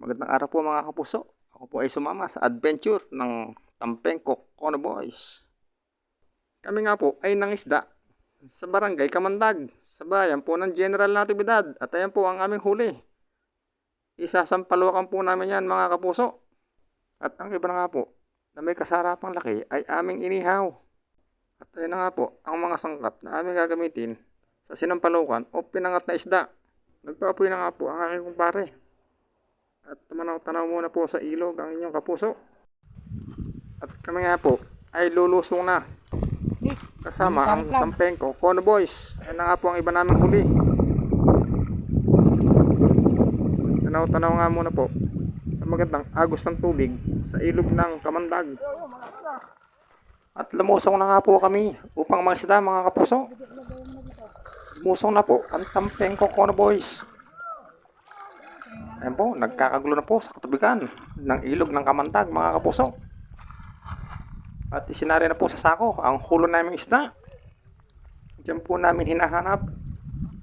Magandang araw po mga kapuso. Ako po ay sumama sa adventure ng Tampengkok Kono Boys. Kami nga po ay nangisda sa barangay Kamandag, sa bayan po ng General Natividad. At ayan po ang aming huli. Isasampalukan po namin yan mga kapuso. At ang iba na nga po na may kasarapang laki ay aming inihaw. At ayan na nga po ang mga sangkap na aming gagamitin sa sinampalukan o pinangat na isda. Nagpaapoy na nga po ang aking kumpare. At tumanaw-tanaw muna po sa ilog ang inyong kapuso. At kami nga po ay lulusong na kasama ang Tampengkok Kono Boys. Ayan na nga po ang iba naming huli. Tanaw-tanaw nga muna po sa magandang agos ng tubig sa ilog ng Kamandag. At lumusong na nga po kami upang mangisda mga kapuso. Lumusong na po ang Tampengkok Kono Boys. Ayan po, nagkakagulo na po sa katubigan ng ilog ng Kamandag mga kapuso. At isinari na po sa sako ang hulo naming isda. Diyan po namin hinahanap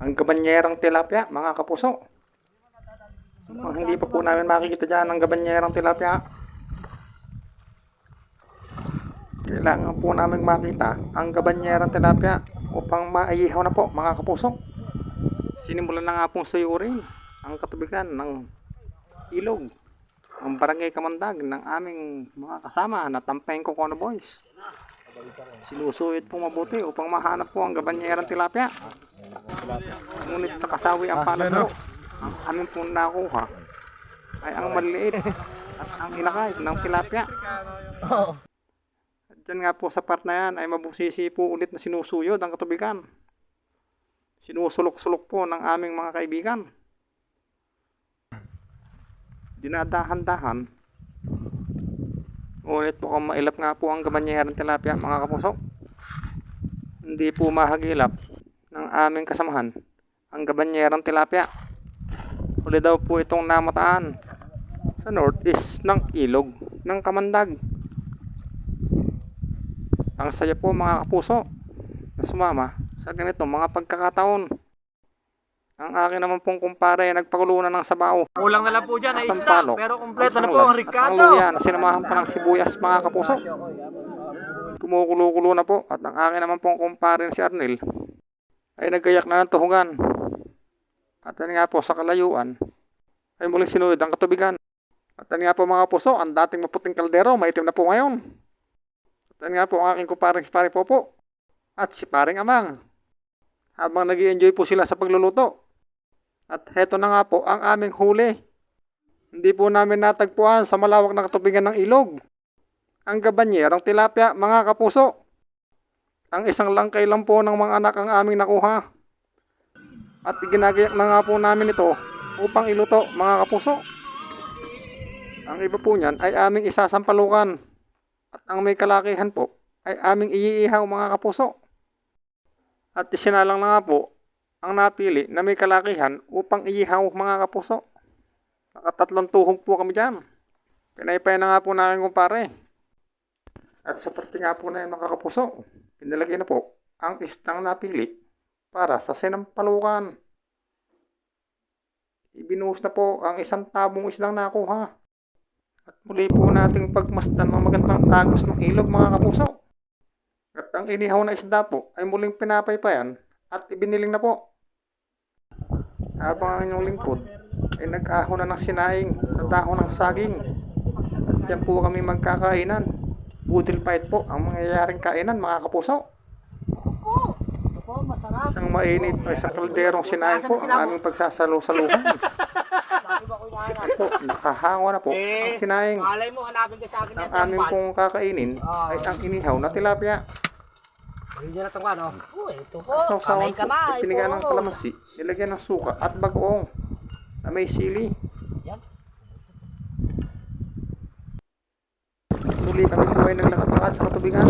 ang gabanyerang tilapia mga kapuso. Kung hindi pa po namin makikita dyan ang gabanyerang tilapia, kailangan po namin makita ang gabanyerang tilapia upang maihaw na po mga kapuso. Sinimulan na nga pong suyurin ang katubigan ng ilog ang barangay Kamandag ng aming mga kasama na Tampengkok Kono Boys. Sinusuyot po mabuti upang mahanap po ang gabanyerang tilapia. Ngunit sa kasawi ang palad po, ang aming po nakuha ay ang maliliit at ang inakay ng tilapia. At dyan nga po sa part na yan ay mabusisi po ulit na sinusuyod ang katubigan. Sinusulok-sulok po ng aming mga kaibigan. Dinadahan-dahan. Ngunit po kung mailap nga po ang gabanyerang tilapia mga kapuso, hindi po mahagilap ng aming kasamahan ang gabanyerang tilapia. Huli daw po itong namataan sa northeast ng ilog ng Kamandag. Ang saya po mga kapuso na sumama sa ganitong mga pagkakataon. Ang akin naman pong kumpare ay nagpakulunan ng sabaw. Kulang na lang po dyan ay isda, Sampalok, pero kompleto na ang po ang tanglad, Ricardo. at ang luya na sinamahan pa ng sibuyas mga kapuso. Kumukulo-kulo na po. At ang akin naman pong kumpare si Arnel ay naggayak na ng tuhugan. At yan nga po sa kalayuan ay muling sinuyod ang katubigan. At yan nga po mga puso, ang dating maputing kaldero maitim na po ngayon. At yan nga po ang aking kumpare si Paring Popo at si Paring Amang, habang nag-i-enjoy po sila sa pagluluto. At heto na nga po ang aming huli. Hindi po namin natagpuan sa malawak na katubigan ng ilog ang gabanyerang tilapia mga kapuso. Ang isang langkay lang po ng mga anak ang aming nakuha. At ginagayak na nga po namin ito upang iluto mga kapuso. Ang iba po niyan ay aming isasampalukan. At ang may kalakihan po ay aming iihaw mga kapuso. At isinalang na nga po ang napili na may kalakihan upang iihaw mga kapuso. Nakatatlong tuhog po kami dyan. Pinaypay na nga po namin kumpare. At sa parte nga po na yun mga kapuso, pinalagay na po ang istang napili para sa sinampalukan. Ibinuhos na po ang isang tabong isdang nakuha. At muli po nating pagmasdan ng magandang agos ng ilog mga kapuso. At ang inihaw na isda po ay muling pinapaypayan at ibiniling na po. Habang ang inyong lingkod ay nag-ahon na ng sinaing sa dahon ng saging. At yan po kami magkakainan. Budil fight po ang mangyayaring kainan mga kapuso. Opo, masarap. Isang mainit o isang kalderong sinaing po ang aming pagsasalo-saluhan. Po, nakahango na po ang sinaing. Malay mo, hanapin ka sa akin Ang aming pong kakainin ay ang inihaw na tilapia. Hindi na itong ano. Ito po. Sausawan po, Kamay-kamay itinigan ng kalamansi, nilagyan ng suka at bagoong na may sili. Yan. Muli kami po ay naglakad-lakad sa katubigan.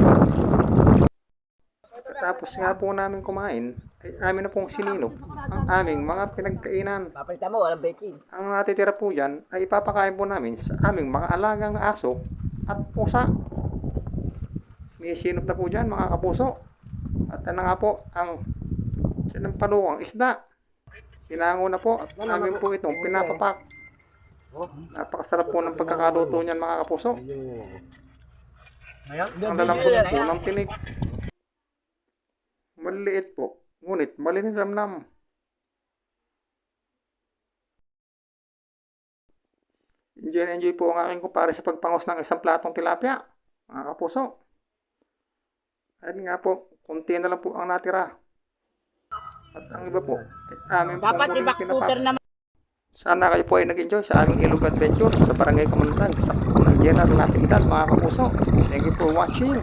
Tapos nga po namin kumain, ay amin na pong sininok ang aming mga pinagkainan. Papalitan mo, walang baking. Ang natitira po dyan ay ipapakain po namin sa aming mga alagang aso at pusa. May sinop na po dyan mga kapuso. At ano nga po ang sinampalukang isda. Sinango na po at namin po itong pinapapak. Napakasarap po ng pagkakaluto niyan mga kapuso. Ngayon? Ang lalambot po ng tinik. Maliliit po, ngunit malinamnam. Enjoy na enjoy po ang aking kumpare sa pagpangos ng isang platong tilapia, mga kapuso. Ayun nga po, konti na lang po ang natira. At ang iba po, amin pong Dapat muling i-backfooter pinapas. naman. Sana kayo po ay nag-enjoy sa aming Ilog Adventure sa Barangay Kamandag, sa ng General Natividad, mga kapuso. Thank you for watching.